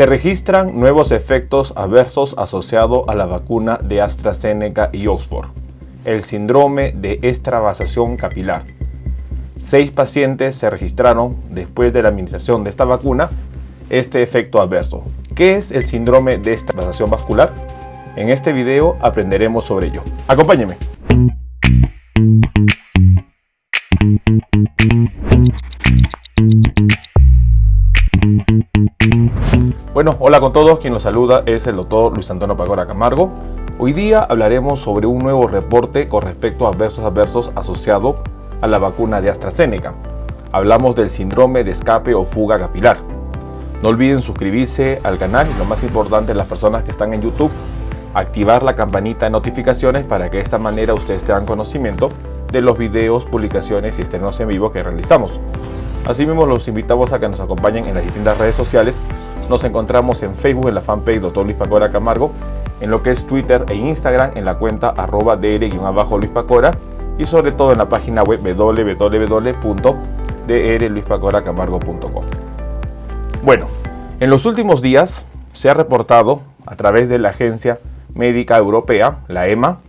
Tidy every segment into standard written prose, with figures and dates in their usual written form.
Se registran nuevos efectos adversos asociados a la vacuna de AstraZeneca y Oxford, el síndrome de extravasación capilar. 6 pacientes se registraron después de la administración de esta vacuna este efecto adverso. ¿Qué es el síndrome de extravasación vascular? En este video aprenderemos sobre ello. Acompáñenme. Bueno, hola con todos, quien los saluda es el doctor Luis Antonio Pacora Camargo. Hoy día hablaremos sobre un nuevo reporte con respecto a efectos adversos asociados a la vacuna de AstraZeneca. Hablamos del síndrome de escape o fuga capilar. No olviden suscribirse al canal y lo más importante, las personas que están en YouTube, activar la campanita de notificaciones para que de esta manera ustedes tengan conocimiento de los videos, publicaciones y estrenos en vivo que realizamos. Asimismo, los invitamos a que nos acompañen en las distintas redes sociales. Nos encontramos en Facebook en la fanpage Dr. Luis Pacora Camargo, en lo que es Twitter e Instagram en la cuenta @dr_Luis Pacora y sobre todo en la página web www.drluispacoracamargo.com. Bueno, en los últimos días se ha reportado a través de la Agencia Médica Europea, la EMA,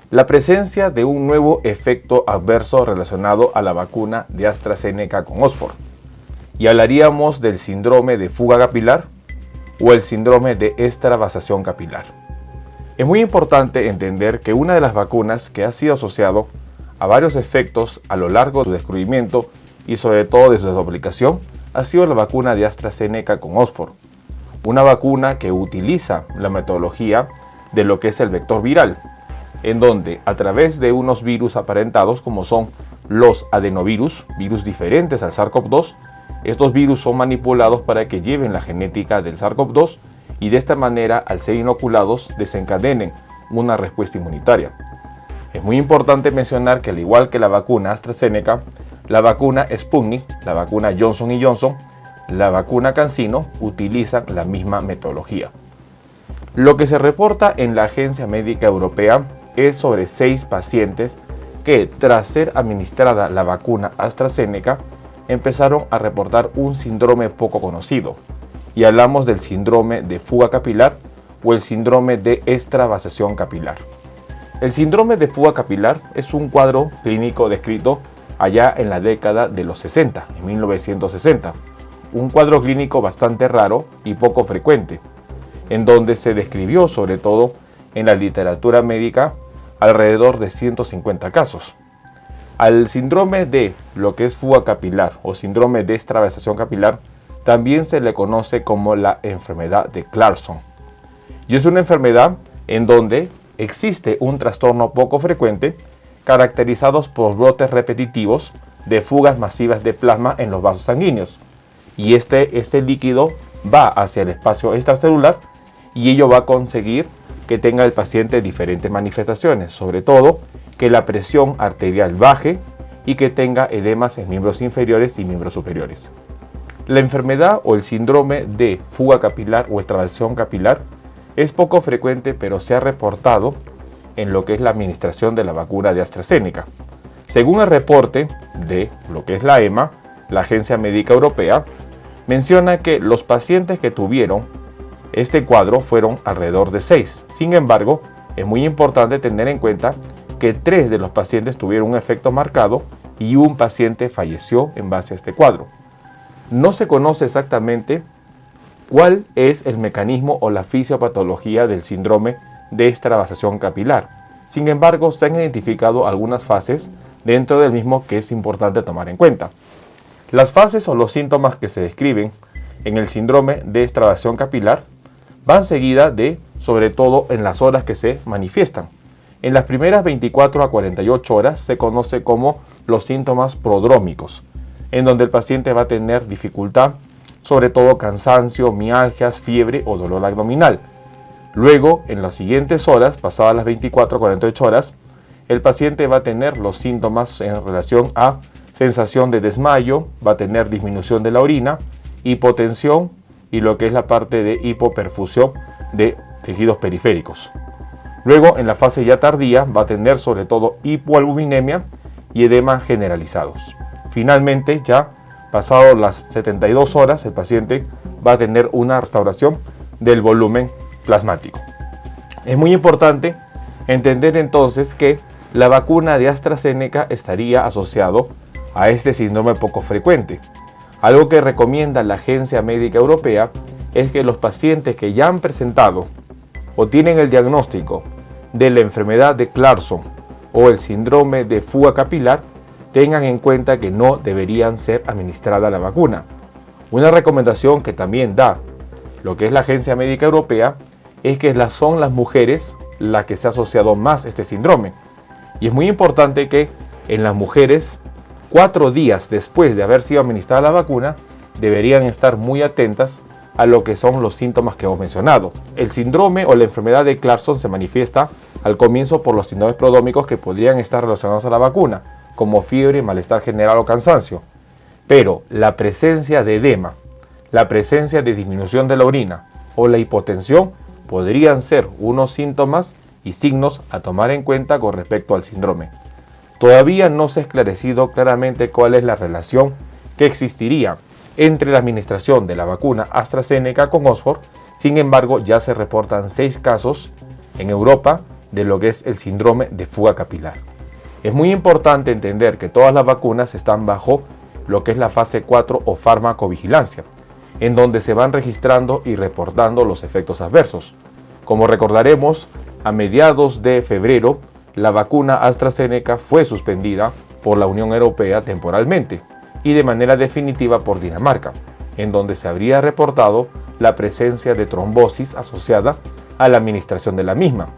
la presencia de un nuevo efecto adverso relacionado a la vacuna de AstraZeneca con Oxford. Y hablaríamos del síndrome de fuga capilar o el síndrome de extravasación capilar. Es muy importante entender que una de las vacunas que ha sido asociado a varios efectos a lo largo de su descubrimiento y sobre todo de su aplicación ha sido la vacuna de AstraZeneca con Oxford. Una vacuna que utiliza la metodología de lo que es el vector viral, en donde a través de unos virus aparentados como son los adenovirus, virus diferentes al SARS-CoV-2, estos virus son manipulados para que lleven la genética del SARS-CoV-2 y de esta manera, al ser inoculados, desencadenen una respuesta inmunitaria. Es muy importante mencionar que al igual que la vacuna AstraZeneca, la vacuna Sputnik, la vacuna Johnson & Johnson, la vacuna CanSino utilizan la misma metodología. Lo que se reporta en la Agencia Médica Europea es sobre 6 pacientes que, tras ser administrada la vacuna AstraZeneca, empezaron a reportar un síndrome poco conocido, y hablamos del síndrome de fuga capilar o el síndrome de extravasación capilar. El síndrome de fuga capilar es un cuadro clínico descrito allá en la década de los 60, en 1960, un cuadro clínico bastante raro y poco frecuente, en donde se describió sobre todo en la literatura médica alrededor de 150 casos. Al síndrome de lo que es fuga capilar o síndrome de extravasación capilar también se le conoce como la enfermedad de Clarkson. Y es una enfermedad en donde existe un trastorno poco frecuente caracterizados por brotes repetitivos de fugas masivas de plasma en los vasos sanguíneos. Y este líquido va hacia el espacio extracelular y ello va a conseguir que tenga el paciente diferentes manifestaciones, sobre todo que la presión arterial baje y que tenga edemas en miembros inferiores y miembros superiores. La enfermedad o el síndrome de fuga capilar o extravasación capilar es poco frecuente, pero se ha reportado en lo que es la administración de la vacuna de AstraZeneca. Según el reporte de lo que es la EMA, la Agencia Médica Europea, menciona que los pacientes que tuvieron este cuadro fueron alrededor de 6. Sin embargo, es muy importante tener en cuenta que 3 de los pacientes tuvieron un efecto marcado y un paciente falleció en base a este cuadro. No se conoce exactamente cuál es el mecanismo o la fisiopatología del síndrome de extravasación capilar. Sin embargo, se han identificado algunas fases dentro del mismo que es importante tomar en cuenta. Las fases o los síntomas que se describen en el síndrome de extravasación capilar van seguidas de, sobre todo en las horas que se manifiestan. En las primeras 24 a 48 horas se conoce como los síntomas prodrómicos, en donde el paciente va a tener dificultad, sobre todo cansancio, mialgias, fiebre o dolor abdominal. Luego, en las siguientes horas, pasadas las 24 a 48 horas, el paciente va a tener los síntomas en relación a sensación de desmayo, va a tener disminución de la orina, hipotensión y lo que es la parte de hipoperfusión de tejidos periféricos. Luego, en la fase ya tardía, va a tener sobre todo hipoalbuminemia y edema generalizados. Finalmente, ya pasado las 72 horas, el paciente va a tener una restauración del volumen plasmático. Es muy importante entender entonces que la vacuna de AstraZeneca estaría asociado a este síndrome poco frecuente. Algo que recomienda la Agencia Médica Europea es que los pacientes que ya han presentado o tienen el diagnóstico de la enfermedad de Clarkson o el síndrome de fuga capilar tengan en cuenta que no deberían ser administrada la vacuna. Una recomendación que también da lo que es la Agencia Médica Europea es que son las mujeres las que se ha asociado más este síndrome. Y es muy importante que en las mujeres, 4 días después de haber sido administrada la vacuna, deberían estar muy atentas a lo que son los síntomas que hemos mencionado. El síndrome o la enfermedad de Clarkson se manifiesta al comienzo por los síndromes prodrómicos que podrían estar relacionados a la vacuna, como fiebre, malestar general o cansancio. Pero la presencia de edema, la presencia de disminución de la orina o la hipotensión podrían ser unos síntomas y signos a tomar en cuenta con respecto al síndrome. Todavía no se ha esclarecido claramente cuál es la relación que existiría entre la administración de la vacuna AstraZeneca con Oxford. Sin embargo, ya se reportan 6 casos en Europa de lo que es el síndrome de fuga capilar. Es muy importante entender que todas las vacunas están bajo lo que es la fase 4 o farmacovigilancia, en donde se van registrando y reportando los efectos adversos. Como recordaremos, a mediados de febrero, la vacuna AstraZeneca fue suspendida por la Unión Europea temporalmente y de manera definitiva por Dinamarca, en donde se habría reportado la presencia de trombosis asociada a la administración de la misma.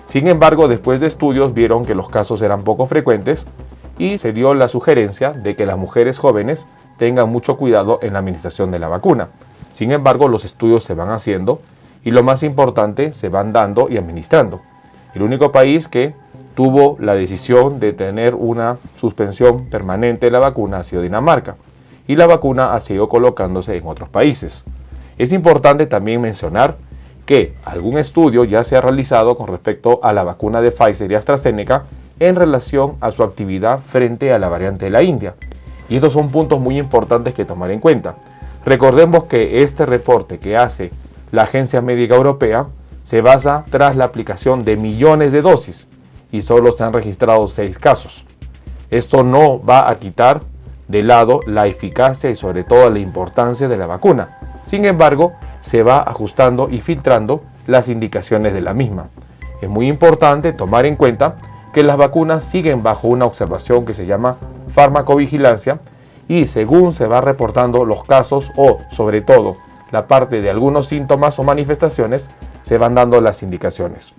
Sin embargo, después de estudios vieron que los casos eran poco frecuentes y se dio la sugerencia de que las mujeres jóvenes tengan mucho cuidado en la administración de la vacuna. Sin embargo, los estudios se van haciendo y lo más importante, se van dando y administrando. El único país que tuvo la decisión de tener una suspensión permanente de la vacuna ha sido Dinamarca, y la vacuna ha seguido colocándose en otros países. Es importante también mencionar que algún estudio ya se ha realizado con respecto a la vacuna de Pfizer y AstraZeneca en relación a su actividad frente a la variante de la India. Y estos son puntos muy importantes que tomar en cuenta. Recordemos que este reporte que hace la Agencia Médica Europea se basa tras la aplicación de millones de dosis y solo se han registrado 6 casos. Esto no va a quitar de lado la eficacia y sobre todo la importancia de la vacuna. Sin embargo, se va ajustando y filtrando las indicaciones de la misma. Es muy importante tomar en cuenta que las vacunas siguen bajo una observación que se llama farmacovigilancia y según se va reportando los casos o sobre todo la parte de algunos síntomas o manifestaciones, se van dando las indicaciones.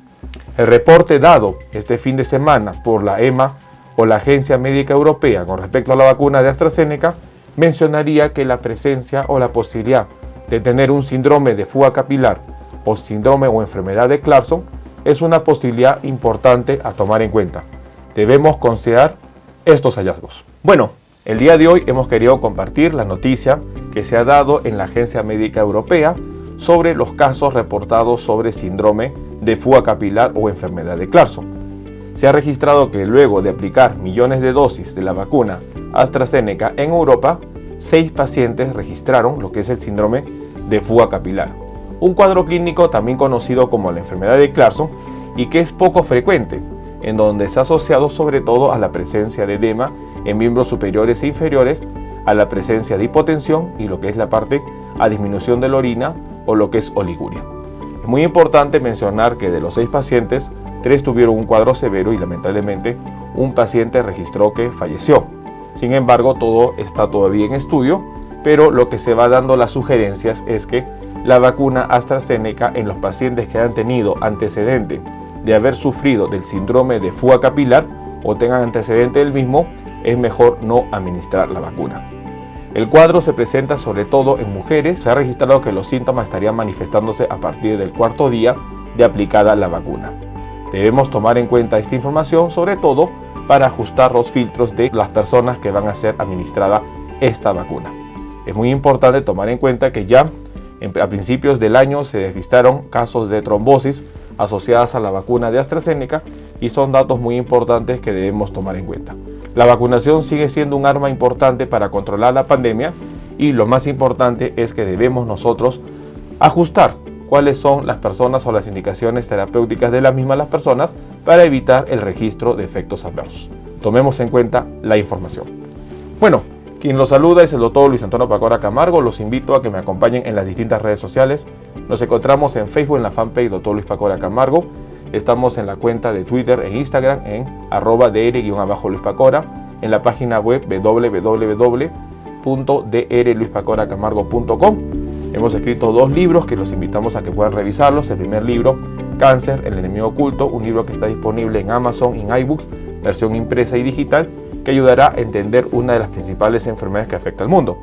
El reporte dado este fin de semana por la EMA o la Agencia Médica Europea con respecto a la vacuna de AstraZeneca mencionaría que la presencia o la posibilidad de tener un síndrome de fuga capilar o síndrome o enfermedad de Clarkson es una posibilidad importante a tomar en cuenta. Debemos considerar estos hallazgos. Bueno, el día de hoy hemos querido compartir la noticia que se ha dado en la Agencia Médica Europea sobre los casos reportados sobre síndrome de fuga capilar o enfermedad de Clarkson. Se ha registrado que luego de aplicar millones de dosis de la vacuna AstraZeneca en Europa, 6 pacientes registraron lo que es el síndrome de fuga capilar, un cuadro clínico también conocido como la enfermedad de Clarkson y que es poco frecuente, en donde se ha asociado sobre todo a la presencia de edema en miembros superiores e inferiores, a la presencia de hipotensión y lo que es la parte a disminución de la orina o lo que es oliguria. Es muy importante mencionar que de los 6 pacientes, 3 tuvieron un cuadro severo y lamentablemente un paciente registró que falleció. Sin embargo, todo está todavía en estudio, pero lo que se va dando las sugerencias es que la vacuna AstraZeneca en los pacientes que han tenido antecedente de haber sufrido del síndrome de fuga capilar o tengan antecedente del mismo, es mejor no administrar la vacuna. El cuadro se presenta sobre todo en mujeres. Se ha registrado que los síntomas estarían manifestándose a partir del 4.º día de aplicada la vacuna. Debemos tomar en cuenta esta información, sobre todo para ajustar los filtros de las personas que van a ser administrada esta vacuna. Es muy importante tomar en cuenta que ya a principios del año se registraron casos de trombosis asociadas a la vacuna de AstraZeneca y son datos muy importantes que debemos tomar en cuenta. La vacunación sigue siendo un arma importante para controlar la pandemia y lo más importante es que debemos nosotros ajustar cuáles son las personas o las indicaciones terapéuticas de las mismas las personas para evitar el registro de efectos adversos. Tomemos en cuenta la información. Bueno, quien los saluda es el doctor Luis Antonio Pacora Camargo. Los invito a que me acompañen en las distintas redes sociales. Nos encontramos en Facebook en la fanpage Dr. Luis Pacora Camargo. Estamos en la cuenta de Twitter e Instagram en @dr_Luis Pacora, en la página web www.drluispacoracamargo.com. Hemos escrito 2 libros que los invitamos a que puedan revisarlos. El primer libro, Cáncer, el enemigo oculto, un libro que está disponible en Amazon y en iBooks, versión impresa y digital, que ayudará a entender una de las principales enfermedades que afecta al mundo.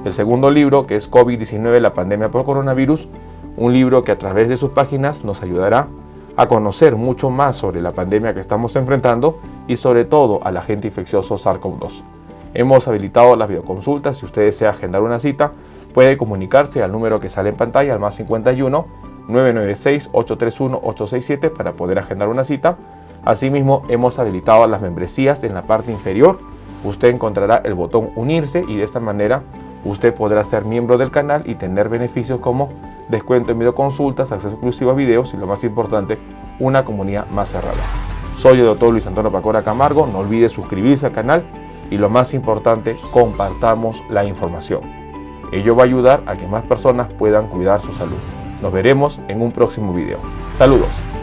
El segundo libro, que es COVID-19, la pandemia por coronavirus, un libro que a través de sus páginas nos ayudará a conocer mucho más sobre la pandemia que estamos enfrentando y sobre todo al agente infeccioso SARS-CoV-2. Hemos habilitado las videoconsultas. Si usted desea agendar una cita, puede comunicarse al número que sale en pantalla, al más 51 996 831 867 para poder agendar una cita. Asimismo, hemos habilitado las membresías. En la parte inferior usted encontrará el botón unirse y de esta manera usted podrá ser miembro del canal y tener beneficios como descuento en videoconsultas, acceso exclusivo a videos y lo más importante, una comunidad más cerrada. Soy el doctor Luis Antonio Pacora Camargo. No olvide suscribirse al canal y lo más importante, compartamos la información. Ello va a ayudar a que más personas puedan cuidar su salud. Nos veremos en un próximo video. Saludos.